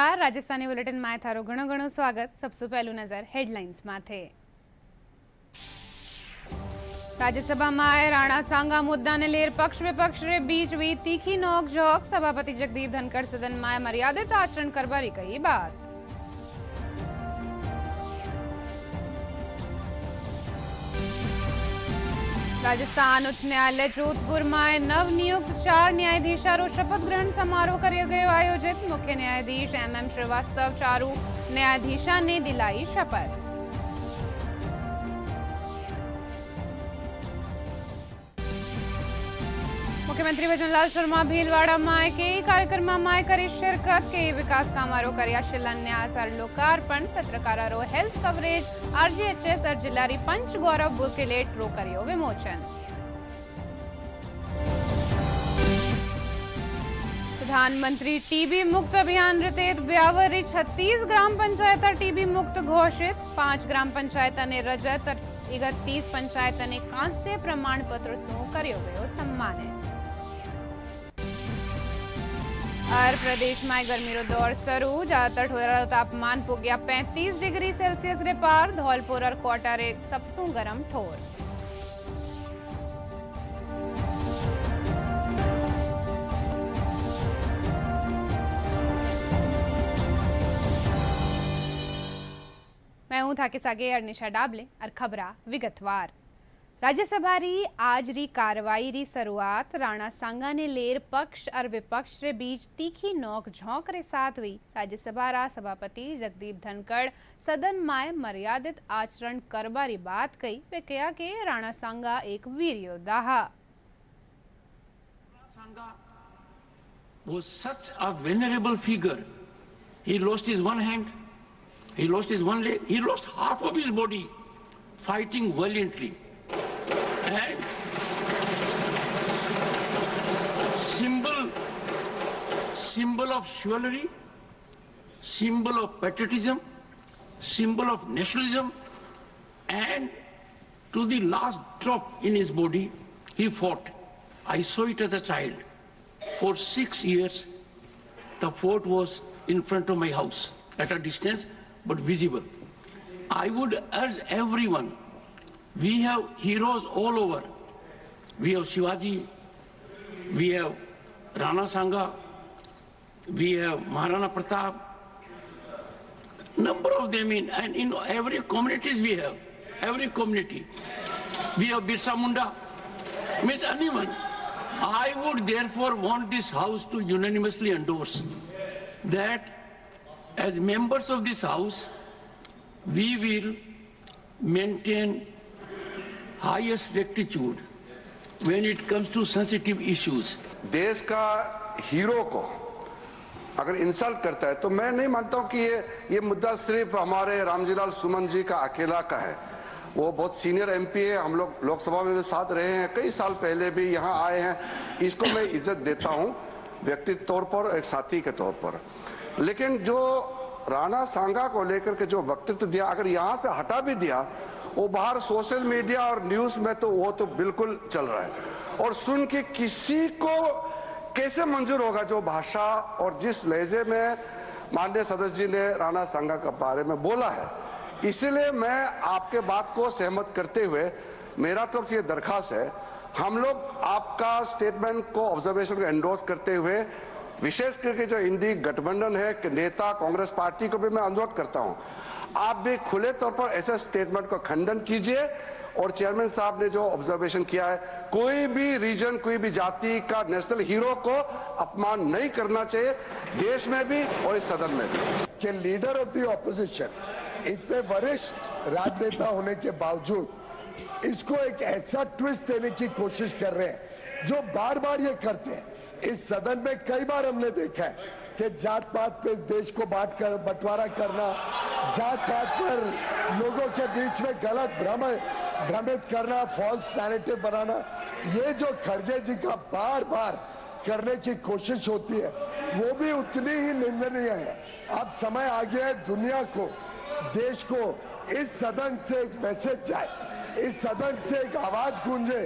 नमस्कार। राजस्थानी बुलेटिन में थारो घणो घणो स्वागत। सबसे पहलू नजर हेडलाइंस माथे। राज्यसभा में राणा सांगा मुद्दा ने लेर पक्ष विपक्ष रे बीच हुई तीखी नोक-झोंक। सभापति जगदीप धनखड़ सदन में मर्यादित आचरण करवारी कही बात। राजस्थान उच्च न्यायालय जोधपुर में नवनियुक्त 4 न्यायाधीशों शपथ ग्रहण समारोह किया गयो आयोजित। मुख्य न्यायाधीश MM श्रीवास्तव 4 न्यायाधीशों ने दिलाई शपथ। मुख्यमंत्री भजनलाल शर्मा भीलवाड़ा में कई कार्यक्रम में करी शिरकत। कई विकास कामों कर्या शिलान्यास और लोकार्पण। पत्रकारों हेल्थ कवरेज RGHS और जिलारी पंच गौरव बुकेलेट रो कर्यो विमोचन। प्रधानमंत्री टीबी मुक्त अभियान रितेत ब्यावरी 36 ग्राम पंचायत टीबी मुक्त घोषित। 5 ग्राम पंचायत ने रजत और 31 पंचायत ने कांस्य प्रमाण पत्र सु कर्यो गयो सम्मानित। और प्रदेश में गर्मी रो दौर शुरू। ज्यादातर ठोरा तापमान पुग्या 35 डिग्री सेल्सियस रे पार। धौलपुर और कोटा रे सबसु गरम ठोर। मैं हूं था के सागे अर्निशा डाबले और खबरा विगतवार। राज्यसभा री आज री कार्रवाई री शुरुआत राणा सांगा ने लेर पक्ष और विपक्ष रे बीच तीखी नोक झोंक रे साथ हुई। राज्यसभा रा सभापति जगदीप धनखड़ सदन में मर्यादित आचरण करवारी बात कही। वे कहा कि राणा सांगा एक वीर योद्धा है। Sangha was such a venerable figure. He lost his one hand, he lost his one leg, he lost half of his body fighting valiantly. And symbol of chivalry, symbol of patriotism, symbol of nationalism, and to the last drop in his body, he fought. I saw it as a child. For 6 years, the fort was in front of my house, at a distance, but visible. I would urge everyone, we have heroes all over. We have Shivaji, we have Rana Sangha, we have Maharana Pratap, number of them and in every communities we have, every community. We have Birsa Munda, means anyone. I would therefore want this house to unanimously endorse that as members of this house, we will maintain highest rectitude when it comes to sensitive issues. देश का hero को अगर insult करता है तो मैं नहीं मानता हूं कि ये मुद्दा सिर्फ हमारे रामजीलाल सुमन जी का अकेला का है। वो बहुत सीनियर MP है, हम लोग लोकसभा में भी साथ रहे हैं, कई साल पहले भी यहाँ आए हैं। इसको मैं इज्जत देता हूँ व्यक्तिगत तौर पर, एक साथी के तौर पर। लेकिन जो राणा सांगा को लेकर के जो वक्तव्य दिया, अगर यहाँ से हटा भी दिया, वो बाहर सोशल मीडिया और न्यूज में तो वो तो बिल्कुल चल रहा है। और सुन के किसी को कैसे मंजूर होगा जो भाषा और जिस लहजे में माननीय सदस्य जी ने राणा सांगा के बारे में बोला है। इसलिए मैं आपके बात को सहमत करते हुए मेरा तरफ से ये दरखास्त है, हम लोग आपका स्टेटमेंट को, ऑब्जर्वेशन को एंडोर्स करते हुए विशेष करके जो इंडी गठबंधन है कि नेता कांग्रेस पार्टी को भी मैं अनुरोध करता हूं, आप भी खुले तौर पर ऐसे स्टेटमेंट को खंडन कीजिए। और चेयरमैन साहब ने जो ऑब्जर्वेशन किया है, कोई भी रीजन, कोई भी जाति का नेशनल हीरो को अपमान नहीं करना चाहिए, देश में भी और इस सदन में भी। कि लीडर ऑफ द ऑपोजिशन इतने वरिष्ठ राजनेता होने के बावजूद इसको एक ऐसा ट्विस्ट देने की कोशिश कर रहे हैं जो बार बार ये करते हैं। इस सदन में कई बार हमने देखा है कि जात पात पे देश को बंटवारा करना, जात पात पर लोगों के बीच में गलत भ्रमित करना, फॉल्स नैरेटिव बनाना, ये जो खड़गे जी का बार बार करने की कोशिश होती है वो भी उतनी ही निंदनीय है। अब समय आ गया है दुनिया को, देश को इस सदन से एक मैसेज जाए, इस सदन से एक आवाज गूंजे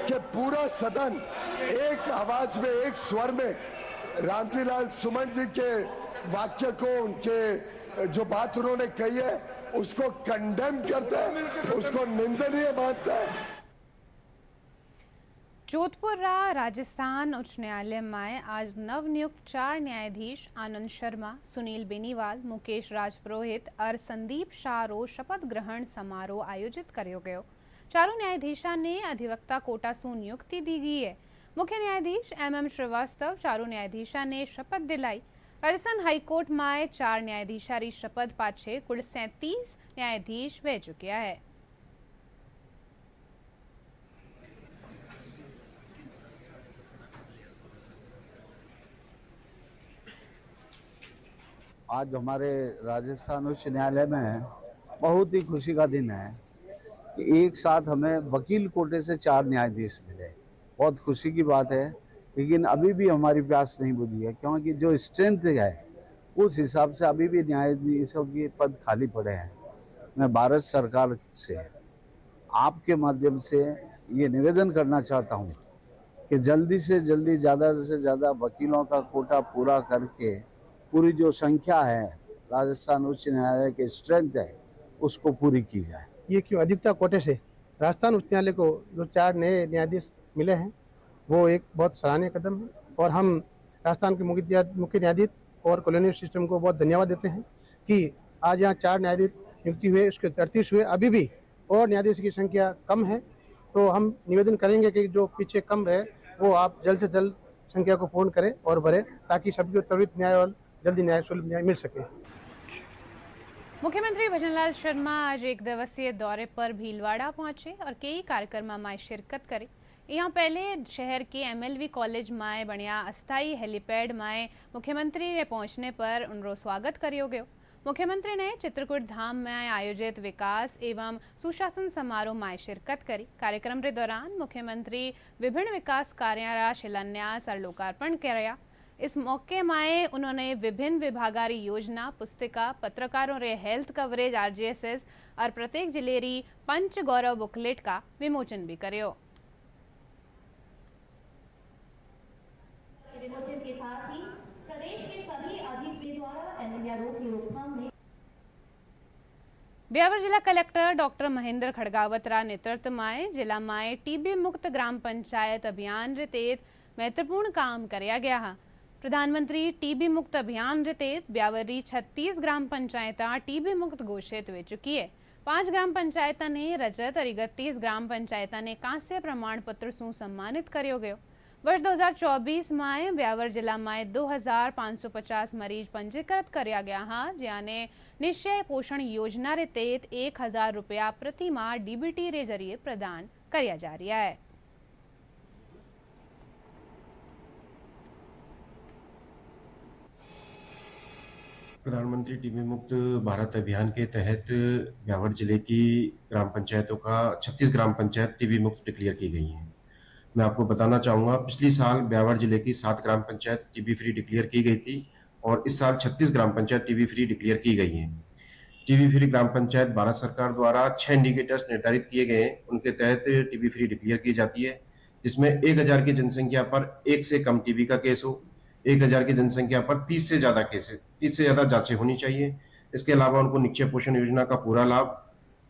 कि पूरा सदन एक आवाज में, एक स्वर में रामजीलाल सुमन जी के वाक्य को, उनके जो बात उन्होंने कही है उसको कंडेम करता है, उसको निंदनीय मानता है। जोधपुर राजस्थान उच्च न्यायालय में आज नवनियुक्त 4 न्यायाधीश आनंद शर्मा, सुनील बेनीवाल, मुकेश राजपुरोहित और संदीप शाह रो शपथ ग्रहण समारोह आयोजित કર્યો ગયો। चारों न्यायाधीशों ने अधिवक्ता कोटा सु नियुक्ति दी गई है। मुख्य न्यायाधीश MM श्रीवास्तव चारों न्यायाधीशों ने शपथ दिलाई। राजस्थान हाईकोर्ट में 4 न्यायाधीशारी शपथ पाछे कुल 37 न्यायाधीश रह चुक्या है। आज हमारे राजस्थान उच्च न्यायालय में बहुत ही खुशी का दिन है कि एक साथ हमें वकील कोटे से 4 न्यायाधीश मिले। बहुत खुशी की बात है, लेकिन अभी भी हमारी प्यास नहीं बुझी है, क्योंकि जो स्ट्रेंथ है उस हिसाब से अभी भी न्यायाधीशों के पद खाली पड़े हैं। मैं भारत सरकार से आपके माध्यम से ये निवेदन करना चाहता हूँ कि जल्दी से जल्दी ज़्यादा से ज़्यादा वकीलों का कोटा पूरा करके पूरी जो संख्या है राजस्थान उच्च न्यायालय के स्ट्रेंथ है उसको पूरी की जाए। ये क्यों अधिवक्ता कोटे से राजस्थान उच्च न्यायालय को जो 4 नए न्यायाधीश मिले हैं वो एक बहुत सराहनीय कदम है और हम राजस्थान के मुख्य न्यायाधीश और कॉलोनियल सिस्टम को बहुत धन्यवाद देते हैं कि आज यहाँ 4 न्यायाधीश नियुक्ति हुए, उसके 33 हुए, अभी भी और न्यायाधीश की संख्या कम है। तो हम निवेदन करेंगे कि जो पीछे कम रहे वो आप जल्द से जल्द संख्या को पूर्ण करें और भरें, ताकि सबको त्वरित न्याय और जल्दी सुलभ न्याय मिल सके। मुख्यमंत्री भजनलाल शर्मा आज 1 दिवसीय दौरे पर भीलवाड़ा पहुंचे और कई कार्यक्रमों में शिरकत करी। यहाँ पहले शहर के MLV कॉलेज में बनिया अस्थायी हेलीपैड में मुख्यमंत्री ने पहुंचने पर उनरो स्वागत करियो गयो। मुख्यमंत्री ने चित्रकूट धाम में आयोजित विकास एवं सुशासन समारोह में शिरकत करी। कार्यक्रम के दौरान मुख्यमंत्री विभिन्न विकास कार्यों का शिलान्यास और लोकार्पण कराया। इस मौके में उन्होंने विभिन्न विभागारी योजना, पुस्तिका, पत्रकारों रे हेल्थ कवरेज RGSS और प्रत्येक जिले री पंच गौरव बुकलेट का विमोचन भी करियो। विमोचन के साथ ही प्रदेश के सभी अधिकारियों द्वारा एनीमिया रोग की रोकथाम में ब्यावर जिला कलेक्टर डॉक्टर महेंद्र खड़गावतरा नेतृत्व में जिला में TB मुक्त ग्राम पंचायत अभियान रे तहत महत्वपूर्ण काम कराया गया है। प्रधानमंत्री TB मुक्त अभियान के तहत ब्यावरी 36 ग्राम पंचायत TB मुक्त घोषित हो चुकी है। 5 ग्राम पंचायत ने रजत और 31 ग्राम पंचायत ने कांस्य प्रमाण पत्र से सम्मानित करियो गयो। वर्ष 2024 में ब्यावर जिला में 2550 मरीज पंजीकृत कराया गया है, जिन्हें निश्चय पोषण योजना रे तहत 1000 रुपया प्रति माह DBT रे जरिए प्रदान कराया जा रहा है। प्रधानमंत्री TB मुक्त भारत अभियान के तहत ब्यावर जिले की ग्राम पंचायतों का 36 ग्राम पंचायत TB मुक्त डिक्लेयर की गई हैं। मैं आपको बताना चाहूँगा, पिछली साल ब्यावर जिले की 7 ग्राम पंचायत TB फ्री डिक्लेयर की गई थी और इस साल 36 ग्राम पंचायत TB फ्री डिक्लेयर की गई हैं। TB फ्री ग्राम पंचायत भारत सरकार द्वारा 6 इंडिकेटर्स निर्धारित किए गए हैं, उनके तहत TB फ्री डिक्लेयर की जाती है, जिसमें 1000 की जनसंख्या पर 1 से कम TB का केस हो, 1000 की जनसंख्या पर 30 से ज़्यादा केस है, 30 से ज़्यादा जांचें होनी चाहिए। इसके अलावा उनको निश्चय पोषण योजना का पूरा लाभ,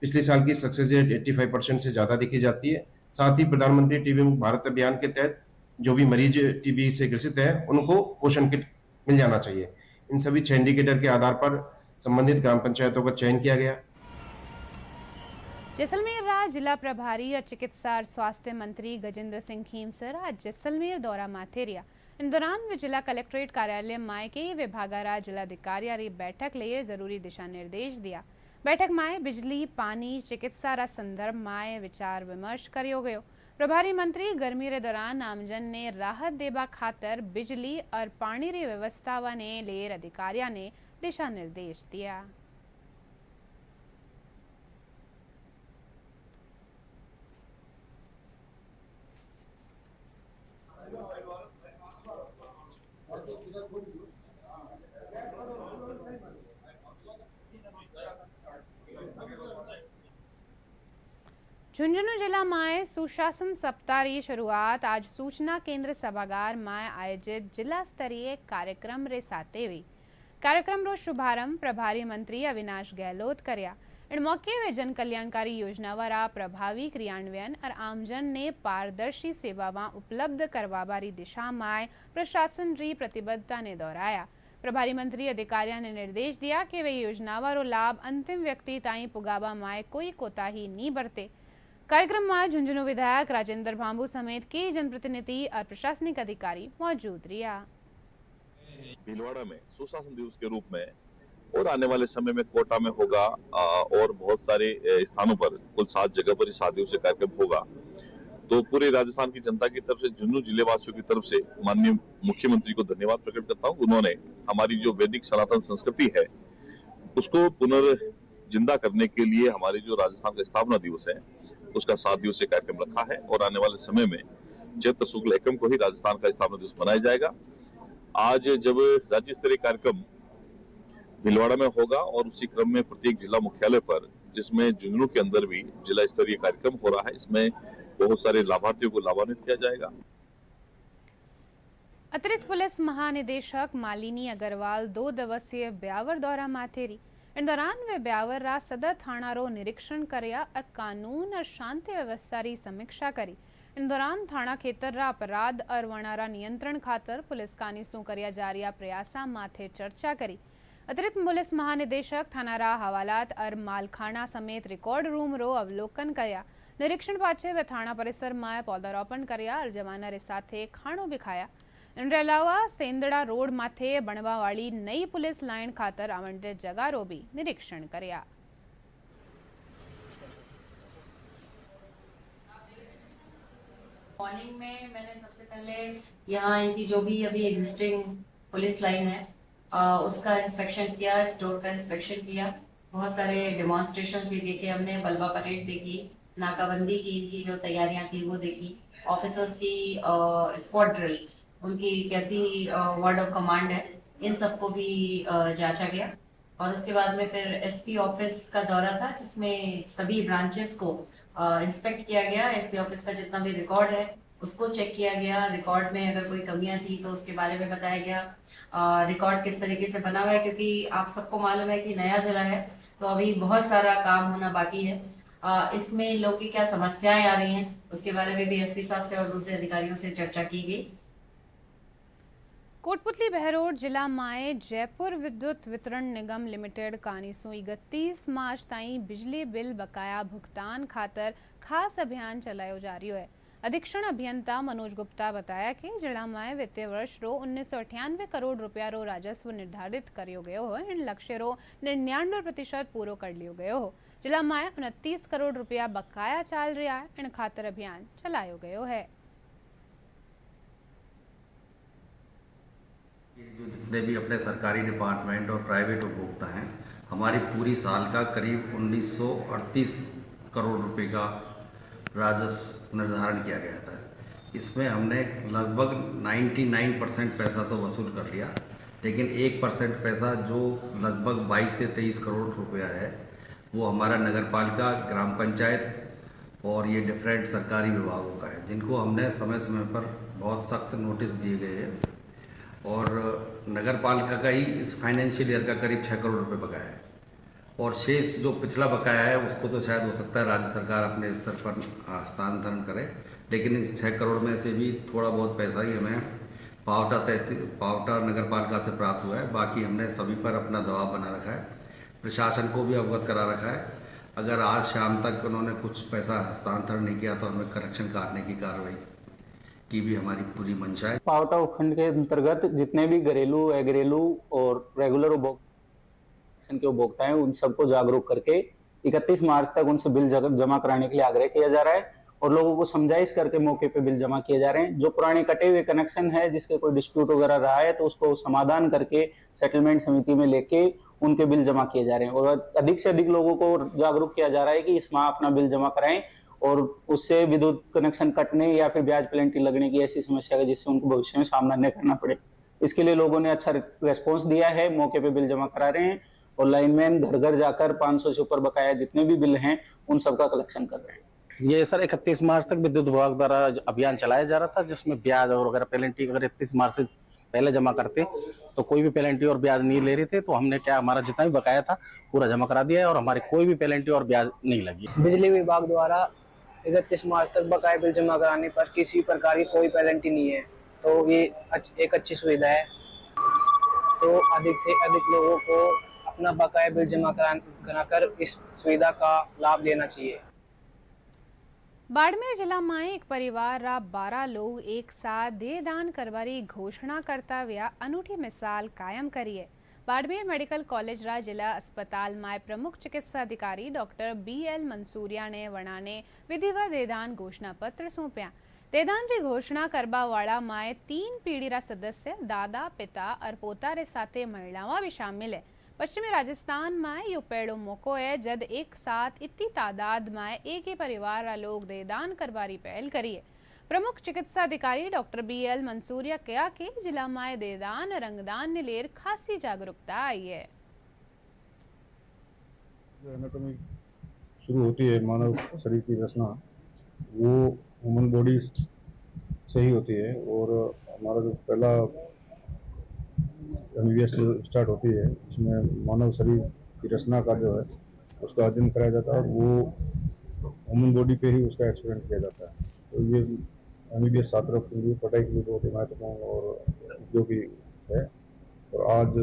पिछले साल की सक्सेस रेट 85% से ज़्यादा देखी जाती है। साथ ही प्रधानमंत्री TB मुक्त भारत अभियान के तहत जो भी मरीज TB से ग्रसित है उनको पोषण किट मिल जाना चाहिए। इन सभी 6 इंडिकेटर के आधार पर संबंधित ग्राम पंचायतों का चयन किया गया। जैसलमेर जिला प्रभारी और चिकित्सा और स्वास्थ्य मंत्री गजेंद्र सिंह खीमसर आज जैसलमेर दौरा माथेरिया। इन दौरान वे जिला कलेक्ट्रेट कार्यालय में के विभागारा जिलाधिकारी बैठक लिए जरूरी दिशा निर्देश दिया। बैठक में बिजली, पानी, चिकित्सा रा संदर्भ में विचार विमर्श करियो गयो। प्रभारी मंत्री गर्मी रे दौरान आमजन ने राहत देबा खातर बिजली और पानी री व्यवस्था ने लेर अधिकारियों ने दिशा निर्देश दिया। झुंझुनू जिला में सुशासन सप्ताह की शुरुआत आज सूचना केंद्र सभागार में आयोजित जिला स्तरीय कार्यक्रम रे साथे हुई। कार्यक्रमનો શુભારંભ પ્રભારી મંત્રી અવિનાશ ગેહલોત કર્યા। इन मौके वे जन कल्याणकारी योजनावारा प्रभावी क्रियान्वयन और आमजन ने पारदर्शी सेवा उपलब्ध करवा बारी दिशा में प्रशासन री प्रतिबद्धता ने दोहराया। प्रभारी मंत्री अधिकारियों ने निर्देश दिया कि वे योजनावारो लाभ अंतिम व्यक्ति ताई पुगावा में कोई कोताही नहीं बरते। कार्यक्रम में झुंझुनू विधायक राजेंद्र भांबू समेत कई जनप्रतिनिधि और प्रशासनिक अधिकारी मौजूद रहा। भीलवाड़ा में सुशासन दिवस के रूप में और आने वाले समय में कोटा में होगा और बहुत सारे स्थानों पर कुल 7 जगह पर इस 7 दिवसीय कार्यक्रम होगा। तो पूरे राजस्थान की जनता की तरफ से, झुंझुनू जिले वासियों की तरफ से माननीय मुख्यमंत्री को धन्यवाद प्रकट करता हूँ। उन्होंने हमारी जो वैदिक सनातन संस्कृति है उसको पुनर्जिंदा करने के लिए हमारे जो राजस्थान का स्थापना दिवस है उसका 7 दिवसीय कार्यक्रम रखा है और आने वाले समय में चैत्र शुक्ल एकम को ही राजस्थान का स्थापना दिवस मनाया जाएगा। आज जब राज्य स्तरीय कार्यक्रम भीलवाड़ा में होगा और उसी क्रम में प्रत्येक जिला मुख्यालय पर, जिसमें झुंझुनू के अंदर भी जिला स्तरीय कार्यक्रम हो रहा है, इसमें बहुत सारे लाभार्थियों को लाभान्वित किया जाएगा। अतिरिक्त पुलिस महानिदेशक मालिनी अग्रवाल 2 दिवसीय ब्यावर दौरा माथेरी। इन दौरान वे ब्यावर रा सदर थाना रो निरीक्षण करया और कानून और शांति व्यवस्था री समीक्षा करी। इन दौरान थाना खेतर रा अपराध और वणारा नियंत्रण खातर पुलिस कानीसू करया जा रहा प्रयासा माथे चर्चा करी। अतिरिक्त पुलिस महानिदेशक थाना रा हवालात और मालखाना समेत रिकॉर्ड रूम रो अवलोकन करया। निरीक्षण पाछे वे थाना परिसर में पौधारोपण करया और जवाना रे साथे खाणो भी खाया। इनके अलावा सेंदड़ा रोड माथे बनवा वाली नई पुलिस लाइन खातर आवंटित जगह रो भी निरीक्षण करया। मॉर्निंग में मैंने सबसे पहले यहाँ इनकी जो भी अभी एग्जिस्टिंग पुलिस लाइन है उसका इंस्पेक्शन किया, स्टोर का इंस्पेक्शन किया, बहुत सारे डेमोन्स्ट्रेशंस भी देखे हमने, बल्बा परेड देखी, नाकाबंदी की इनकी जो तैयारियां थी वो देखी, ऑफिसर्स की स्क्वाड ड्रिल, उनकी कैसी वर्ड ऑफ कमांड है, इन सबको भी जांचा गया। और उसके बाद में फिर एसपी ऑफिस का दौरा था जिसमें सभी ब्रांचेस को इंस्पेक्ट किया गया। एसपी ऑफिस का जितना भी रिकॉर्ड है उसको चेक किया गया। रिकॉर्ड में अगर कोई कमियां थी तो उसके बारे में बताया गया। रिकॉर्ड किस तरीके से बना हुआ है, क्योंकि आप सबको मालूम है कि नया जिला है तो अभी बहुत सारा काम होना बाकी है। इसमें लोग की क्या समस्याएं आ रही हैं उसके बारे में भी एसपी साहब से और दूसरे अधिकारियों से चर्चा की गई। कोटपुतली बहरोड जिला में जयपुर विद्युत वितरण निगम लिमिटेड कानीसू 31 मार्च ताई बिजली बिल बकाया भुगतान खातर खास अभियान चलायो जा रही है। अधीक्षण अभियंता मनोज गुप्ता बताया कि जिला में वित्तीय वर्ष रो 1998 करोड़ रुपया रो राजस्व निर्धारित करियो गयो हो। इन लक्ष्य रो 99% पूरो कर लियो गयो हो। जिला में 29 करोड़ रुपया बकाया चाल रहा है। इन खातर अभियान चलायो गयो है। जो जितने भी अपने सरकारी डिपार्टमेंट और प्राइवेट उपभोक्ता हैं, हमारी पूरी साल का करीब 1938 करोड़ रुपए का राजस्व निर्धारण किया गया था। इसमें हमने लगभग 99% पैसा तो वसूल कर लिया, लेकिन 1% पैसा जो लगभग 22 से 23 करोड़ रुपया है वो हमारा नगर पालिका, ग्राम पंचायत और ये डिफरेंट सरकारी विभागों का है, जिनको हमने समय समय पर बहुत सख्त नोटिस दिए गए हैं। और नगर पालिका का ही इस फाइनेंशियल ईयर का करीब 6 करोड़ रुपए बकाया है और शेष जो पिछला बकाया है उसको तो शायद हो सकता है राज्य सरकार अपने स्तर पर हस्तांतरण करे, लेकिन इस 6 करोड़ में से भी थोड़ा बहुत पैसा ही हमें पावटा नगर पालिका से प्राप्त हुआ है। बाकी हमने सभी पर अपना दबाव बना रखा है, प्रशासन को भी अवगत करा रखा है। अगर आज शाम तक उन्होंने कुछ पैसा हस्तांतरण नहीं किया तो हमें करेक्शन काटने की कार्रवाई की भी हमारी पूरी मंशा है। पावटा उपखंड के अंतर्गत जितने भी घरेलू, अघरेलू और रेगुलर के उपभोक्ता हैं उन सबको जागरूक करके 31 मार्च तक उनसे बिल जमा कराने के लिए आग्रह किया जा रहा है और लोगों को समझाइश करके मौके पे बिल जमा किए जा रहे हैं। जो पुराने कटे हुए कनेक्शन है, जिसके कोई डिस्प्यूट वगैरह रहा है तो उसको समाधान करके सेटलमेंट समिति में लेके उनके बिल जमा किए जा रहे हैं और अधिक से अधिक लोगों को जागरूक किया जा रहा है कि इस माह अपना बिल जमा कराएं और उससे विद्युत कनेक्शन कटने या फिर ब्याज पेनल्टी लगने की ऐसी समस्या है जिससे उनको भविष्य में सामना न करना पड़े। इसके लिए लोगों ने अच्छा रेस्पॉन्स दिया है, मौके पे बिल जमा करा रहे हैं और लाइनमैन घर घर जाकर 500 से ऊपर बकाया जितने भी बिल हैं उन सबका कलेक्शन कर रहे हैं। ये सर 31 मार्च तक विद्युत विभाग द्वारा अभियान चलाया जा रहा था, जिसमें ब्याज और वगैरह पेनल्टी अगर 31 मार्च से पहले जमा करते तो कोई भी पेनल्टी और ब्याज नहीं ले रहे थे, तो हमने क्या हमारा जितना भी बकाया था पूरा जमा करा दिया है और हमारी कोई भी पेनल्टी और ब्याज नहीं लगी। बिजली विभाग द्वारा 31 मार्च तक बकाया बिल जमा कराने पर किसी प्रकार की कोई पेनल्टी नहीं है, तो ये एक अच्छी सुविधा है। तो अधिक से अधिक लोगों को अपना बकाया बिल जमा कराकर इस सुविधा का लाभ लेना चाहिए। बाड़मेर जिला में एक परिवार रा 12 लोग एक साथ देहदान करवारी घोषणा करता हुआ अनूठी मिसाल कायम करी है। बाड़मेर मेडिकल कॉलेज रा जिला अस्पताल में प्रमुख चिकित्सा अधिकारी डॉक्टर BL मंसूरिया ने वणाने विधिवत देहदान घोषणा पत्र सौंप्या। देहदान री घोषणा करवा वाला में 3 पीढ़ी रा सदस्य दादा पिता और पोता रे साथे महिलाओं भी शामिल है। पश्चिमी राजस्थान में यो पहलो मौको है जब एक साथ इतनी तादाद में एक ही परिवार रा लोग देहदान करवारी पहल करी है। प्रमुख चिकित्सा अधिकारी डॉक्टर BL मंसूरिया कहा कि जिला में देहदान रंगदान ने लेर खासी जागरूकता आई है। जो एनाटॉमी शुरू होती है मानव शरीर की रचना, वो ह्यूमन बॉडी से ही होती है और हमारा जो पहला MBBS स्टार्ट होती है इसमें मानव शरीर की रचना का जो है उसका अध्ययन कराया जाता है और वो ह्यूमन बॉडी पे ही उसका एक्सपेरिमेंट किया जाता है। तो ये MBBS छात्रों के लिए पढ़ाई के लिए बहुत ही महत्वपूर्ण और उपयोगी है। और आज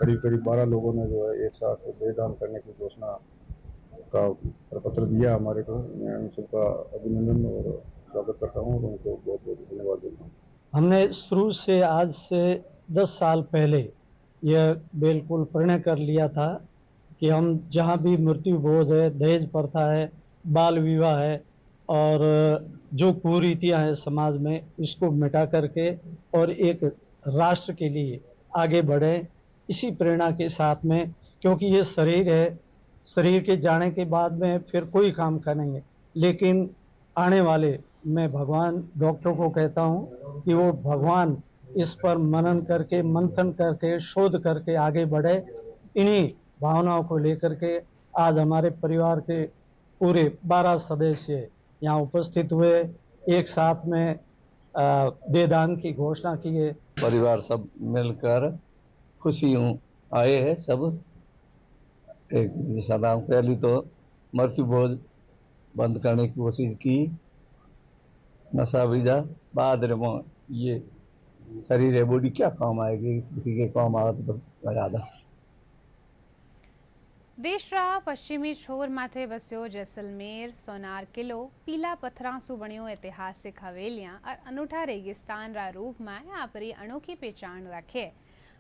करीब 12 लोगों ने जो है एक साथ देहदान करने की घोषणा का पत्र दिया हमारे को। मैं उन सबका अभिनंदन और स्वागत करता हूँ और उनको बहुत बहुत धन्यवाद देता हूँ। हमने शुरू से आज से 10 साल पहले यह बिल्कुल प्रणय कर लिया था कि हम जहाँ भी मृत्यु बोध है, दहेज प्रथा है, बाल विवाह है और जो कुरीतियाँ हैं समाज में, इसको मिटा करके और एक राष्ट्र के लिए आगे बढ़े, इसी प्रेरणा के साथ में। क्योंकि ये शरीर है, शरीर के जाने के बाद में फिर कोई काम का नहीं है, लेकिन आने वाले मैं भगवान डॉक्टर को कहता हूँ कि वो भगवान इस पर मनन करके, मंथन करके, शोध करके आगे बढ़े। इन्हीं भावनाओं को लेकर के आज हमारे परिवार के पूरे 12 सदस्य यहाँ उपस्थित हुए, एक साथ में देहदान की घोषणा की है। परिवार सब मिलकर खुशियों आए हैं सब। एक सदा पहली तो मृत्यु बोझ बंद करने की कोशिश की, नशा बीजा, बाद में ये शरीर है बॉडी क्या काम आएगी, किसी के काम आगा तो बस ज्यादा। देश रा पश्चिमी छोर माथे बस्यो जैसलमेर सोनार किलो, पीला पत्थरा सु बण्यो ऐतिहासिक हवेलियां और अनूठा रेगिस्तान रा रूप में आपरी अनोखी पहचान रखे।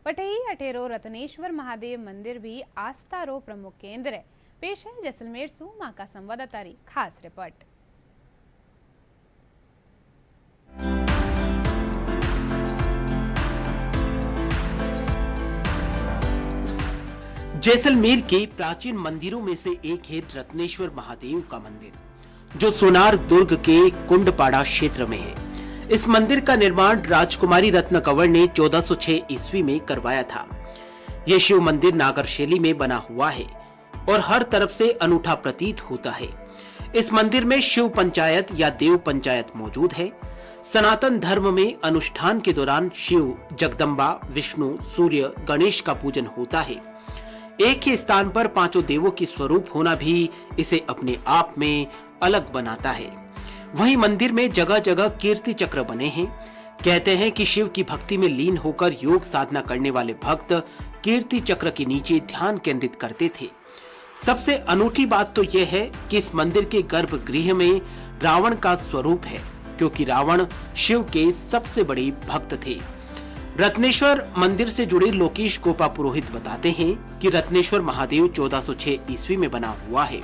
वटही अठेरो रत्नेश्वर महादेव मंदिर भी आस्था रो प्रमुख केंद्र है। पेश है जैसलमेर सु मां का संवाददाता री खास रिपोर्ट। जैसलमेर के प्राचीन मंदिरों में से एक है रत्नेश्वर महादेव का मंदिर, जो सोनार दुर्ग के कुंडपाड़ा क्षेत्र में है। इस मंदिर का निर्माण राजकुमारी रत्न कंवर ने 1406 ईस्वी में करवाया था। यह शिव मंदिर नागर शैली में बना हुआ है और हर तरफ से अनूठा प्रतीत होता है। इस मंदिर में शिव पंचायत या देव पंचायत मौजूद है। सनातन धर्म में अनुष्ठान के दौरान शिव, जगदम्बा, विष्णु, सूर्य, गणेश का पूजन होता है। एक ही स्थान पर पांचों देवों की स्वरूप होना भी इसे अपने आप में अलग बनाता है। वहीं मंदिर में जगह जगह कीर्ति चक्र बने हैं। कहते हैं कि शिव की भक्ति में लीन होकर योग साधना करने वाले भक्त कीर्ति चक्र के नीचे ध्यान केंद्रित करते थे। सबसे अनूठी बात तो यह है कि इस मंदिर के गर्भगृह में रावण का स्वरूप है, क्योंकि रावण शिव के सबसे बड़े भक्त थे। रत्नेश्वर मंदिर से जुड़े लोकेश गोपा पुरोहित बताते हैं कि रत्नेश्वर महादेव 1406 ईस्वी में बना हुआ है।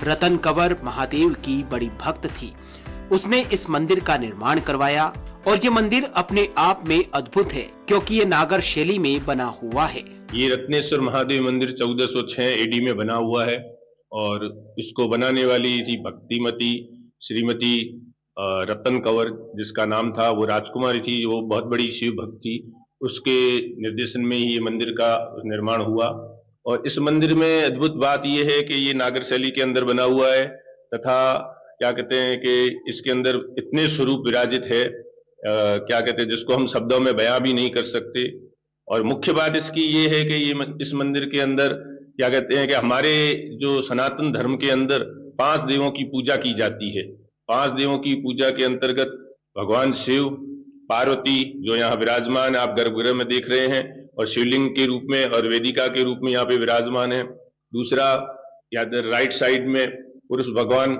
रतन कंवर महादेव की बड़ी भक्त थी। उसने इस मंदिर का निर्माण करवाया और ये मंदिर अपने आप में अद्भुत है, क्योंकि ये नागर शैली में बना हुआ है। ये रत्नेश्वर महादेव मंदिर 1406 AD में बना हुआ है और इसको बनाने वाली थी भक्तिमती श्रीमती रतन कंवर, जिसका नाम था, वो राजकुमारी थी, वो बहुत बड़ी शिव भक्त थी। उसके निर्देशन में ही ये मंदिर का निर्माण हुआ। और इस मंदिर में अद्भुत बात यह है कि ये नागर शैली के अंदर बना हुआ है तथा क्या कहते हैं कि इसके अंदर इतने स्वरूप विराजित है क्या कहते हैं, जिसको हम शब्दों में बयां भी नहीं कर सकते। और मुख्य बात इसकी ये है कि ये इस मंदिर के अंदर क्या कहते हैं कि हमारे जो सनातन धर्म के अंदर 5 देवों की पूजा की जाती है। 5 देवों की पूजा के अंतर्गत भगवान शिव, पार्वती जो यहाँ विराजमान आप गर्भगृह में देख रहे हैं, और शिवलिंग के रूप में और वेदिका के रूप में यहाँ पे विराजमान है। दूसरा या राइट साइड में पुरुष भगवान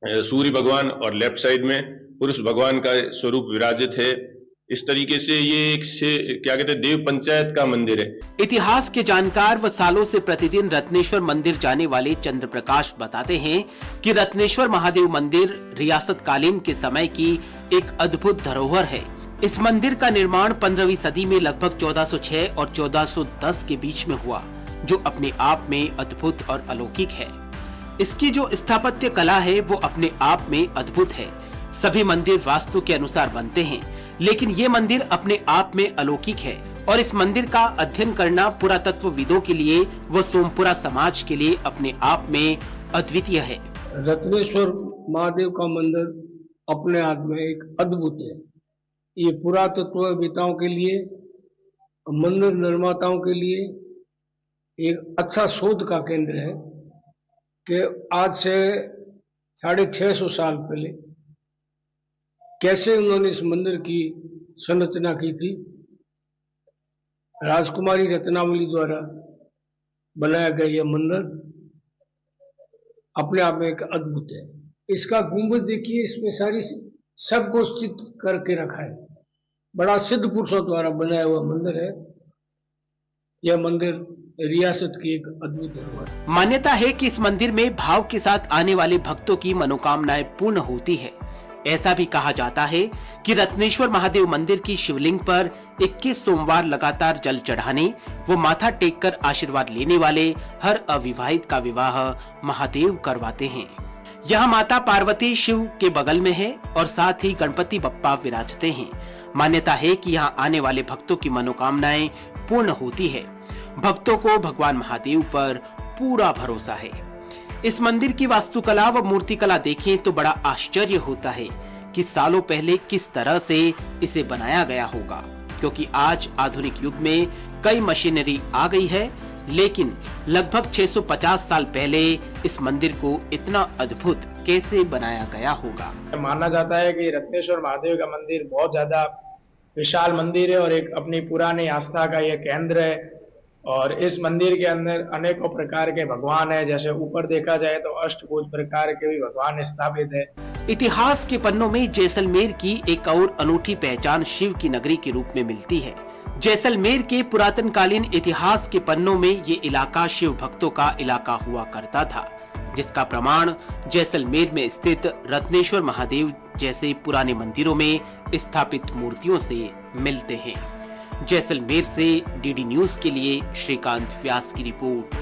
सूर्य भगवान और लेफ्ट साइड में पुरुष भगवान का स्वरूप विराजित है। इस तरीके से ये एक क्या कहते हैं देव पंचायत का मंदिर है। इतिहास के जानकार व सालों से प्रतिदिन रत्नेश्वर मंदिर जाने वाले चंद्र प्रकाश बताते हैं कि रत्नेश्वर महादेव मंदिर रियासत कालीन के समय की एक अद्भुत धरोहर है। इस मंदिर का निर्माण 15वीं सदी में लगभग 1406 और 1410 के बीच में हुआ, जो अपने आप में अद्भुत और अलौकिक है। इसकी जो स्थापत्य कला है वो अपने आप में अद्भुत है। सभी मंदिर वास्तु के अनुसार बनते हैं, लेकिन ये मंदिर अपने आप में अलौकिक है और इस मंदिर का अध्ययन करना पुरातत्वविदों के लिए व सोमपुरा समाज के लिए अपने आप में अद्वितीय है। रत्नेश्वर महादेव का मंदिर अपने आप में एक अद्भुत है। ये पुरातत्वविदों के लिए, मंदिर निर्माताओं के लिए एक अच्छा शोध का केंद्र है कि आज से 650 साल पहले कैसे उन्होंने इस मंदिर की संरचना की थी। राजकुमारी रत्नावली द्वारा बनाया गया यह मंदिर अपने आप में एक अद्भुत है। इसका गुंबद देखिए, इसमें सारी सबको स्थित करके रखा है। बड़ा सिद्ध पुरुषों द्वारा बनाया हुआ मंदिर है। यह मंदिर रियासत की एक अद्भुत धरोहर है। मान्यता है कि इस मंदिर में भाव के साथ आने वाले भक्तों की मनोकामनाएं पूर्ण होती है। ऐसा भी कहा जाता है कि रत्नेश्वर महादेव मंदिर की शिवलिंग पर 21 सोमवार लगातार जल चढ़ाने व माथा टेककर आशीर्वाद लेने वाले हर अविवाहित का विवाह महादेव करवाते हैं। यहाँ माता पार्वती शिव के बगल में है और साथ ही गणपति बप्पा विराजते हैं। मान्यता है कि यहाँ आने वाले भक्तों की मनोकामनाएं पूर्ण होती है। भक्तों को भगवान महादेव पर पूरा भरोसा है। इस मंदिर की वास्तुकला व मूर्तिकला देखें तो बड़ा आश्चर्य होता है कि सालों पहले किस तरह से इसे बनाया गया होगा, क्योंकि आज आधुनिक युग में कई मशीनरी आ गई है, लेकिन लगभग 650 साल पहले इस मंदिर को इतना अद्भुत कैसे बनाया गया होगा। माना जाता है कि रत्नेश्वर महादेव का मंदिर बहुत ज्यादा विशाल मंदिर है और एक अपनी पुरानी आस्था का यह केंद्र है। और इस मंदिर के अंदर अनेकों प्रकार के भगवान है। जैसे ऊपर देखा जाए तो अष्टभुज प्रकार के भी भगवान स्थापित है। इतिहास के पन्नों में जैसलमेर की एक और अनूठी पहचान शिव की नगरी के रूप में मिलती है। जैसलमेर के पुरातन कालीन इतिहास के पन्नों में ये इलाका शिव भक्तों का इलाका हुआ करता था, जिसका प्रमाण जैसलमेर में स्थित रत्नेश्वर महादेव जैसे पुराने मंदिरों में स्थापित मूर्तियों से मिलते हैं। जैसलमेर से डीडी न्यूज के लिए श्रीकांत व्यास की रिपोर्ट।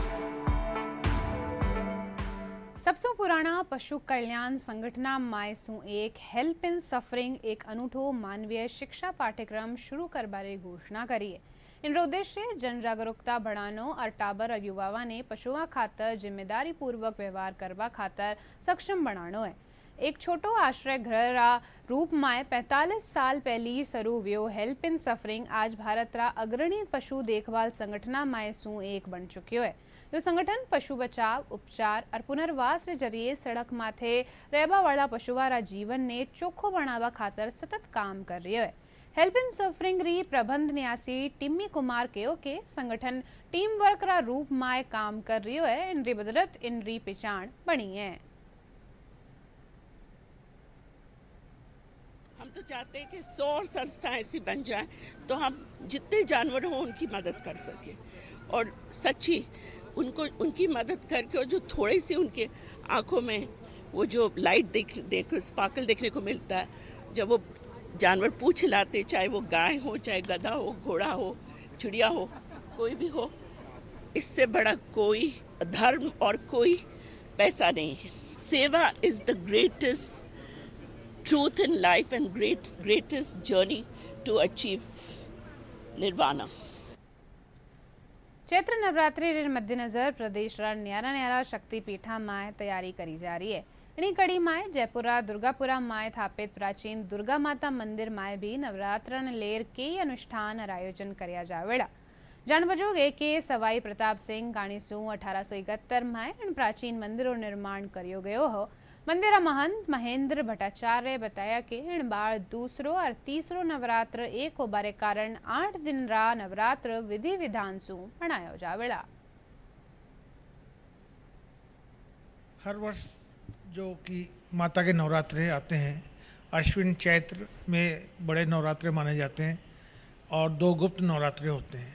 सबसे पुराना पशु कल्याण संगठना मायसू एक हेल्प इन सफरिंग एक अनूठो मानवीय शिक्षा पाठ्यक्रम शुरू करवारे घोषणा करी है। इनरो उद्देश्य जन जागरूकता बढ़ानो और टाबर और युवाओं ने पशुओं खातर जिम्मेदारी पूर्वक व्यवहार करवा खातर सक्षम बनानो है। एक छोटो आश्रय गृह रा रूप में 45 साल पहली शुरू व्यो हेल्प इन सफरिंग आज भारत रा अग्रणी पशु देखभाल संगठना मायसू एक बन चुक्यो है। यो संगठन पशु बचाव, उपचार और पुनर्वास के जरिए सड़क माथे रहवा वाला पशुओं रा जीवन ने चोखो बनावा खातर सतत काम कर रही है। हेल्प इन सफरिंग री प्रबंध न्यासी टिम्मी कुमार कहो के संगठन टीम वर्क रा रूप में काम कर रही है। इनरी बदौलत इनरी पहचान बनी है। हम तो चाहते हैं कि 100 संस्थाएं ऐसी बन जाएं तो हम जितने जानवर हों उनकी मदद कर सकें और सच्ची उनको उनकी मदद करके, और जो थोड़ी सी उनके आंखों में वो जो लाइट देख स्पार्कल देखने को मिलता है जब वो जानवर पूछ लाते, चाहे वो गाय हो, चाहे गधा हो, घोड़ा हो, चिड़िया हो, कोई भी हो, इससे बड़ा कोई धर्म और कोई पैसा नहीं है। सेवा is the greatest truth in life and greatest journey to achieve nirvana. Chaitra Navratri रे मद्देनजर प्रदेश रा न्यारा न्यारा शक्तिपीठा में तैयारी करी जा रही है। इन्हीं कड़ी माए जयपुरा दुर्गापुरा माए स्थापित प्राचीन दुर्गा माता मंदिर माए भी नवरात्रन लेर कई अनुष्ठान और आयोजन कर्या जावेड़ा। जानबजोगे के सवाई प्रताप सिंह गाणीसू 1871 माए इन प्राचीन मंदिरों निर्माण कर्यो गयो हो। मंदिर महंत महेंद्र भट्टाचार्य बताया कि इन बार दूसरो और तीसरो नवरात्र एक होबारे कारण 8 दिन रा नवरात्र विधि विधान सु मनायो जावेड़ा। हर वर्ष जो कि माता के नवरात्रे आते हैं, अश्विन चैत्र में बड़े नवरात्रे माने जाते हैं और 2 गुप्त नवरात्रे होते हैं।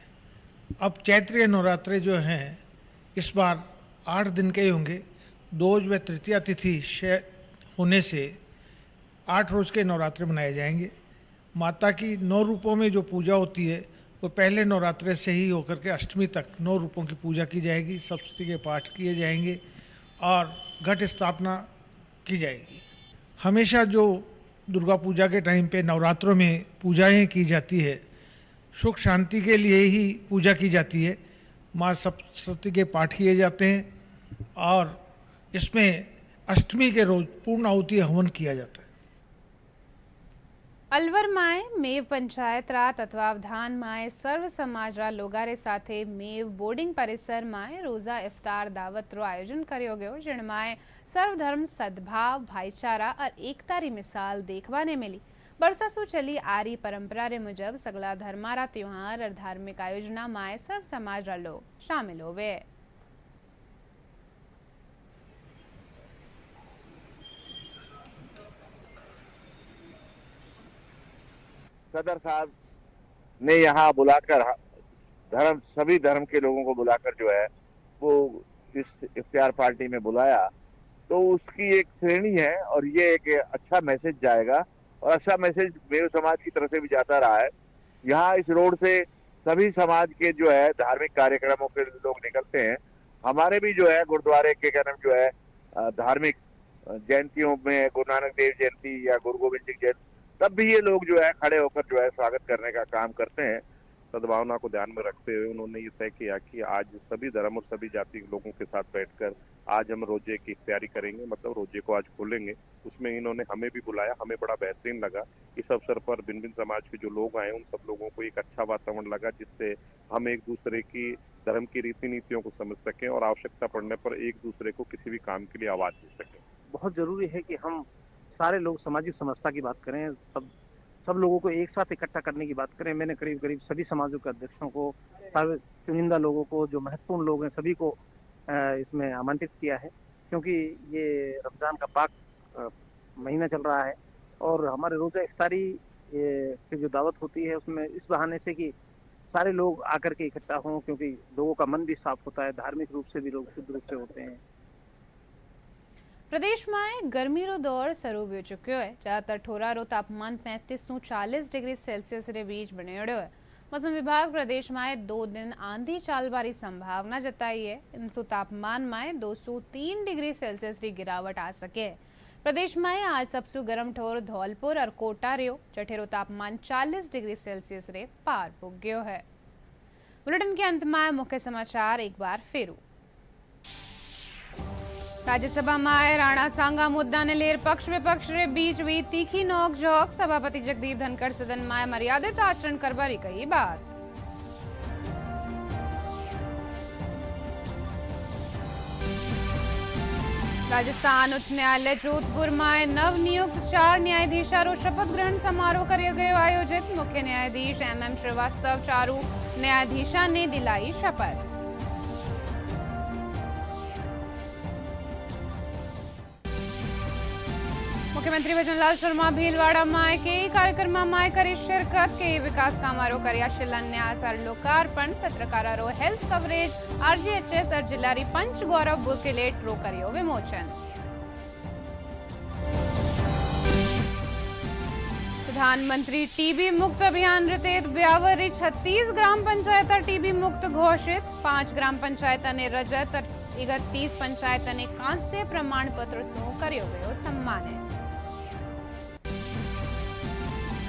अब चैत्रीय नवरात्रे जो हैं इस बार 8 दिन के ही होंगे। 2 व तृतीया तिथि होने से 8 रोज के नवरात्रे मनाए जाएंगे। माता की 9 रूपों में जो पूजा होती है वो पहले नवरात्रे से ही होकर के अष्टमी तक 9 रूपों की पूजा की जाएगी। सप्तशती के पाठ किए जाएंगे और घट स्थापना की जाएगी। हमेशा जो दुर्गा पूजा के टाइम पे नवरात्रों में पूजाएं की जाती है, सुख शांति के लिए ही पूजा की जाती है। माँ सप्तशती के पाठ किए जाते हैं और इसमें अष्टमी के रोज पूर्ण आहुति हवन किया जाता है। अलवर माए मेव पंचायत रा तत्वावधान माए सर्व समाज रा लोगारे साथे मेव बोर्डिंग परिसर माए रोजा इफ्तार दावत रो आयोजन कर्यो गयो, जिण माए सर्वधर्म सद्भाव भाईचारा और एकता री मिसाल देखवा ने मिली। बरसा सु चली आरी परंपरा रे मुजब सगला धर्मारा त्योहार और धार्मिक आयोजना माए सर्व समाज रा लोग शामिल होवे। सदर साहब ने यहाँ बुलाकर सभी धर्म के लोगों को बुलाकर जो है वो इस इफ्तार पार्टी में बुलाया, तो उसकी एक श्रेणी है और ये एक अच्छा मैसेज जाएगा और अच्छा मैसेज मेरे समाज की तरफ से भी जाता रहा है। यहाँ इस रोड से सभी समाज के जो है धार्मिक कार्यक्रमों के लोग निकलते हैं। हमारे भी जो है गुरुद्वारे के क्या नाम जो है धार्मिक जयंतियों में गुरु नानक देव जयंती या गुरु गोविंद सिंह जयंती, तब भी ये लोग जो है खड़े होकर जो है स्वागत करने का काम करते हैं। सद्भावना को ध्यान में रखते हुए उन्होंने ये तय किया कि आज सभी धर्म और सभी जाति के लोगों के साथ बैठकर आज हम रोजे की तैयारी करेंगे, मतलब रोजे को आज खोलेंगे। उसमें इन्होंने हमें भी बुलाया, हमें बड़ा बेहतरीन लगा। इस अवसर पर भिन्न भिन्न समाज के जो लोग आए उन सब लोगों को एक अच्छा वातावरण लगा, जिससे हम एक दूसरे की धर्म की रीति नीतियों को समझ सकें और आवश्यकता पड़ने पर एक दूसरे को किसी भी काम के लिए आवाज दे सकें। बहुत जरूरी है कि हम सारे लोग सामाजिक समरसता की बात करें, सब लोगों को एक साथ इकट्ठा करने की बात करें। मैंने करीब सभी समाजों के अध्यक्षों को, चुनिंदा लोगों को, जो महत्वपूर्ण लोग हैं, सभी को इसमें आमंत्रित किया है, क्योंकि ये रमजान का पाक महीना चल रहा है और हमारे रोजा इफ्तारी की जो दावत होती है उसमें इस बहाने से कि सारे लोग आकर के इकट्ठा हों, क्योंकि लोगों का मन भी साफ होता है, धार्मिक रूप से भी लोग शुद्ध रूप से होते हैं। प्रदेश में गर्मी रो दौर शुरू हो चुक्यो है। ज्यादातर ठोरा रो तापमान 35 से 40 डिग्री सेल्सियस रे बीच बनेड़ो है। मौसम विभाग प्रदेश में 2 दिन आंधी चालबारी संभावना जताई है। इनसु तापमान में 203 डिग्री सेल्सियस की गिरावट आ सके। प्रदेश में आज सबसे गर्म ठोर धौलपुर और कोटा रहो, जठेरो तापमान 40 डिग्री सेल्सियस रे पार पुग गयो है। बुलेटिन के अंत में मुख्य समाचार एक बार फेरू। राज्यसभा में राणा सांगा मुद्दा ने लेर पक्ष विपक्ष रे बीच हुई तीखी नोक-झोंक। सभापति जगदीप धनखड़ सदन में मर्यादित आचरण करवारी कही बात। राजस्थान उच्च न्यायालय जोधपुर में नव नियुक्त 4 न्यायाधीशों रो शपथ ग्रहण समारोह करियो गयो आयोजित। मुख्य न्यायाधीश MM श्रीवास्तव 4 न्यायाधीशों ने दिलाई शपथ। मुख्यमंत्री भजनलाल शर्मा भीलवाड़ा माए के कार्यक्रम में करी शिरकत। के विकास कामारो कर्या शिलान्यास और लोकार्पण। पत्रकारों हेल्थ कवरेज RGHS और जिलारी पंच गौरव बुकेलेट रो करियो विमोचन। प्रधानमंत्री टीबी मुक्त अभियान रितेत ब्यावरी 36 ग्राम पंचायत टीबी मुक्त घोषित। 5 ग्राम पंचायत ने रजत और 31 पंचायत ने कांस्य प्रमाण पत्र सु करियो गयो सम्मानित।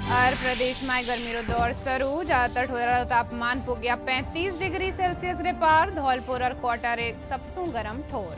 और प्रदेश में गर्मी रो दौर शुरू। ज्यादातर ठोरा तापमान पुग्या 35 डिग्री सेल्सियस रे पार। धौलपुर और कोटा रे सबसु गरम ठोर।